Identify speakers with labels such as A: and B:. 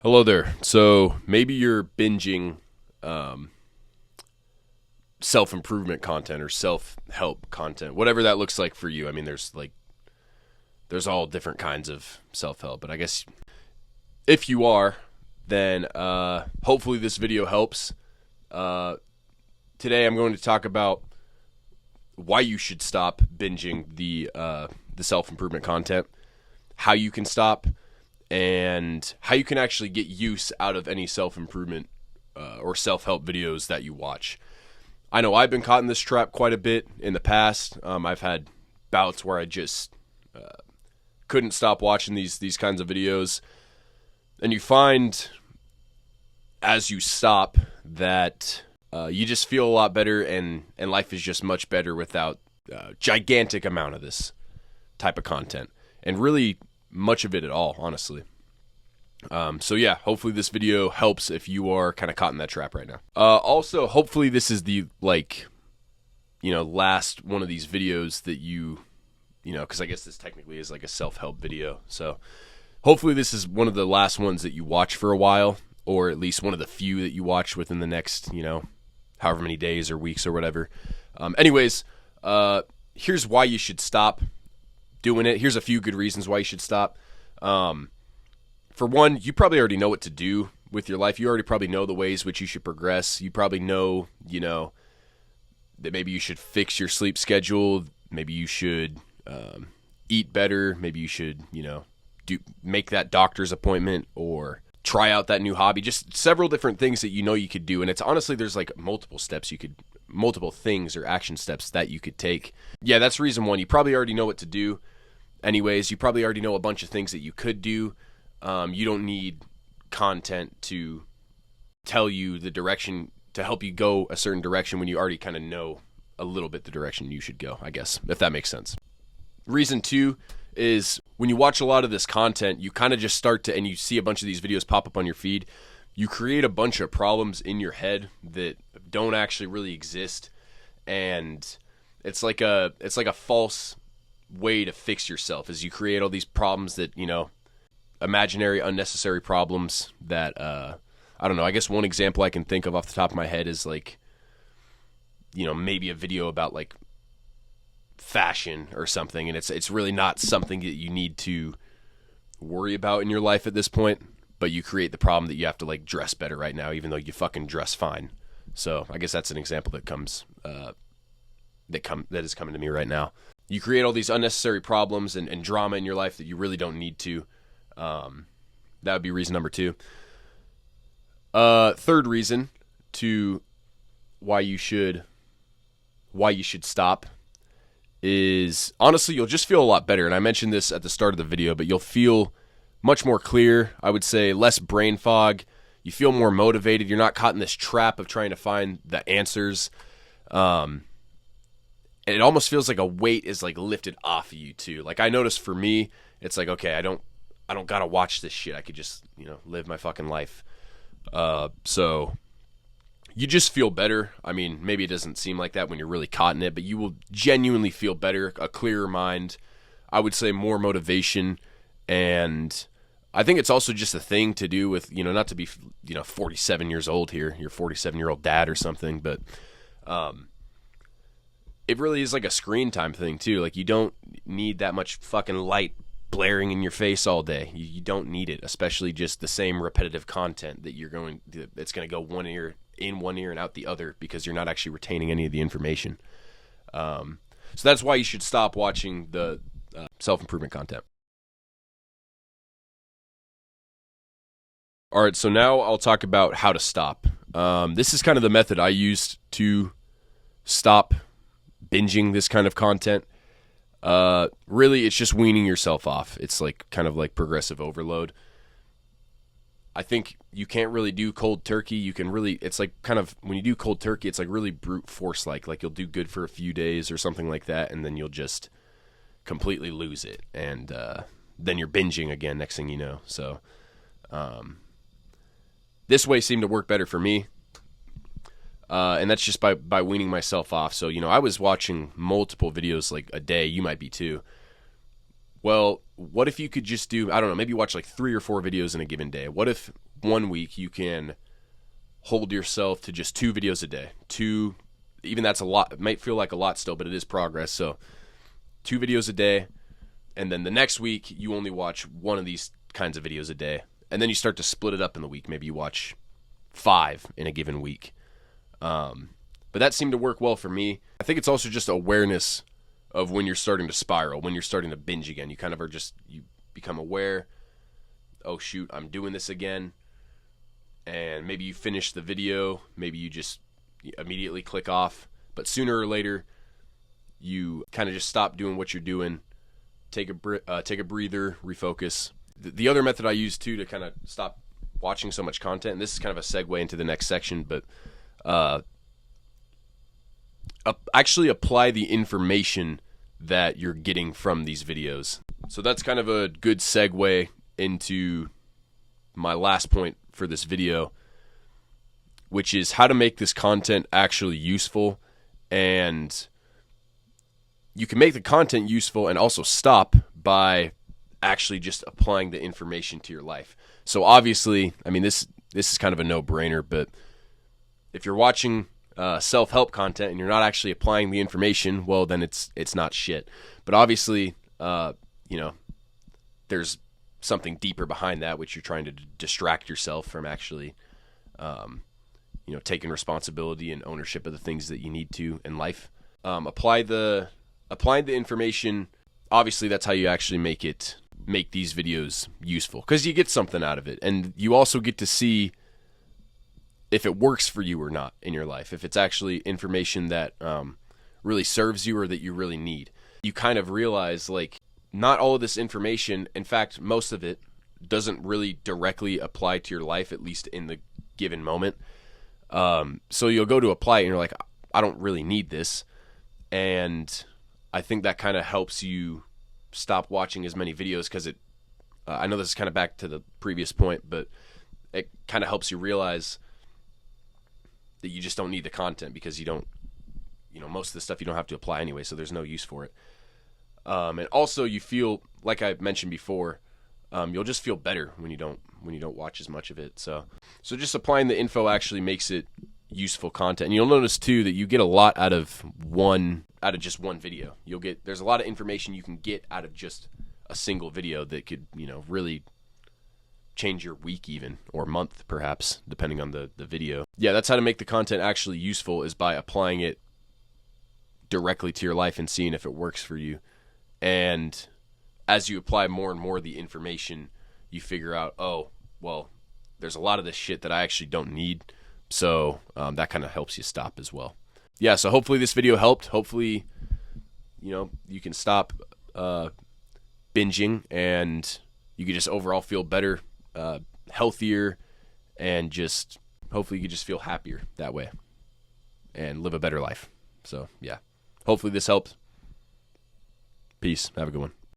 A: Hello there. So maybe you're binging self-improvement content or self-help content, whatever that looks like for you. I mean, there's all different kinds of self-help, but I guess if you are, then hopefully this video helps. Today I'm going to talk about why you should stop binging the self-improvement content, how you can stop, and how you can actually get use out of any self-improvement or self-help videos that you watch. I know I've been caught in this trap quite a bit in the past. I've had bouts where I just couldn't stop watching these kinds of videos. And you find as you stop that you just feel a lot better, and life is just much better without a gigantic amount of this type of content. And really much of it at all, honestly. So yeah, hopefully this video helps if you are kind of caught in that trap right now. Also, hopefully this is the last one of these videos that because I guess this technically is like a self-help video. So hopefully this is one of the last ones that you watch for a while, or at least one of the few that you watch within the next, however many days or weeks or whatever. Anyways, here's why you should stop doing it. Here's a few good reasons why you should stop. For one, you probably already know what to do with your life. You already probably know the ways which you should progress. You probably know, that maybe you should fix your sleep schedule. Maybe you should eat better. Maybe you should, make that doctor's appointment or try out that new hobby. Just several different things that you could do. And it's honestly, there's like multiple things or action steps that you could take. Yeah, that's reason one. You probably already know what to do. Anyways, you probably already know a bunch of things that you could do. You don't need content to tell you the direction, to help you go a certain direction when you already kind of know a little bit the direction you should go, I guess, if that makes sense. Reason two is when you watch a lot of this content, you kind of just start to, and you see a bunch of these videos pop up on your feed, you create a bunch of problems in your head that don't actually really exist, and it's like a false way to fix yourself, as you create all these problems that, imaginary, unnecessary problems that, I don't know, I guess one example I can think of off the top of my head is like, maybe a video about like fashion or something, and it's really not something that you need to worry about in your life at this point, but you create the problem that you have to like dress better right now, even though you fucking dress fine. So I guess that's an example that that is coming to me right now. You create all these unnecessary problems and drama in your life that you really don't need to. That would be reason number two. Third reason to why you should stop is, honestly, you'll just feel a lot better. And I mentioned this at the start of the video, but you'll feel much more clear. I would say less brain fog. You feel more motivated. You're not caught in this trap of trying to find the answers. And it almost feels like a weight is like lifted off of you too. Like I noticed for me, it's like, okay, I don't gotta watch this shit. I could just, live my fucking life. So you just feel better. I mean, maybe it doesn't seem like that when you're really caught in it, but you will genuinely feel better, a clearer mind. I would say more motivation. And I think it's also just a thing to do with, not to be, 47 years old here, your 47-year-old dad or something, but, it really is like a screen time thing too. Like you don't need that much fucking light blaring in your face all day. You don't need it, especially just the same repetitive content that it's going to go one ear and out the other, because you're not actually retaining any of the information. So that's why you should stop watching the self-improvement content. All right, so now I'll talk about how to stop. This is kind of the method I used to stop binging this kind of content. Really, it's just weaning yourself off. It's like kind of like progressive overload. I think you can't really do cold turkey. It's like kind of, when you do cold turkey, it's like really brute force like you'll do good for a few days or something like that, and then you'll just completely lose it, and then you're binging again next thing you know. So this way seemed to work better for me. And that's just by weaning myself off. So, I was watching multiple videos like a day. You might be too. Well, what if you could just do, I don't know, maybe watch like 3 or 4 videos in a given day? What if one week you can hold yourself to just 2 videos a day. Even that's a lot. It might feel like a lot still, but it is progress. So 2 videos a day, and then the next week you only watch one of these kinds of videos a day, and then you start to split it up in the week. Maybe you watch 5 in a given week. But that seemed to work well for me. I think it's also just awareness of when you're starting to spiral, when you're starting to binge again. You kind of you become aware, oh shoot, I'm doing this again. And maybe you finish the video, maybe you just immediately click off. But sooner or later, you kind of just stop doing what you're doing, take a breather, refocus. The other method I use too to kind of stop watching so much content, and this is kind of a segue into the next section, but actually apply the information that you're getting from these videos. So that's kind of a good segue into my last point for this video, which is how to make this content actually useful. And you can make the content useful and also stop by actually just applying the information to your life. So obviously, I mean, this is kind of a no-brainer, but if you're watching self-help content and you're not actually applying the information, well, then it's not shit. But obviously, there's something deeper behind that, which you're trying to distract yourself from actually, taking responsibility and ownership of the things that you need to in life. Applying the information. Obviously, that's how you actually make these videos useful, because you get something out of it, and you also get to see if it works for you or not in your life, if it's actually information that really serves you or that you really need. You kind of realize, like, not all of this information, in fact, most of it doesn't really directly apply to your life, at least in the given moment. So you'll go to apply it and you're like, I don't really need this. And I think that kind of helps you stop watching as many videos, because I know this is kind of back to the previous point, but it kind of helps you realize that you just don't need the content, because you don't, most of the stuff you don't have to apply anyway, so there's no use for it. And also you feel, like I mentioned before, you'll just feel better when you don't watch as much of it. So just applying the info actually makes it useful content. And you'll notice too that you get a lot out of just one video. There's a lot of information you can get out of just a single video that could, really change your week even, or month perhaps, depending on the video. Yeah, that's how to make the content actually useful, is by applying it directly to your life and seeing if it works for you. And as you apply more and more of the information, you figure out, oh, well, there's a lot of this shit that I actually don't need. So that kind of helps you stop as well. Yeah, so hopefully this video helped. Hopefully, you can stop binging, and you can just overall feel better, healthier, and just hopefully you can just feel happier that way and live a better life. So yeah, hopefully this helped. Peace. Have a good one.